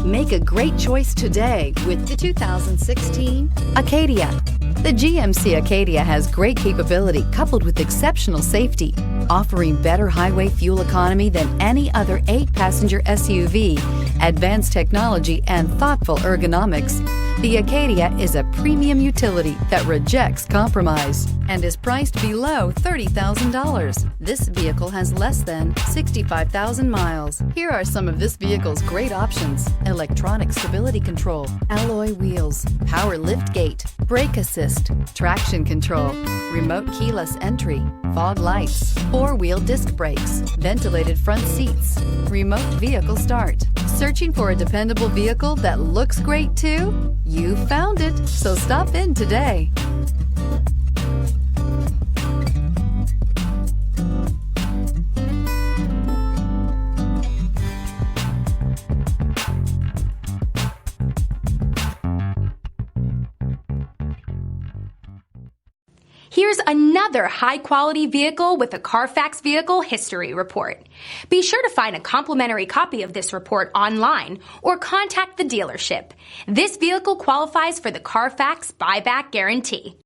Make a great choice today with the 2016 Acadia. The GMC Acadia has great capability coupled with exceptional safety, offering better highway fuel economy than any other 8-passenger SUV, advanced technology, and thoughtful ergonomics. The Acadia is a premium utility that rejects compromise and is priced below $30,000. This vehicle has less than 65,000 miles. Here are some of this vehicle's great options: electronic stability control, alloy wheels, power lift gate, brake assist, traction control, remote keyless entry, fog lights, 4-wheel disc brakes, ventilated front seats, remote vehicle start. Searching for a dependable vehicle that looks great too? You found it, so stop in today. Here's another high-quality vehicle with a Carfax Vehicle History Report. Be sure to find a complimentary copy of this report online or contact the dealership. This vehicle qualifies for the Carfax Buyback Guarantee.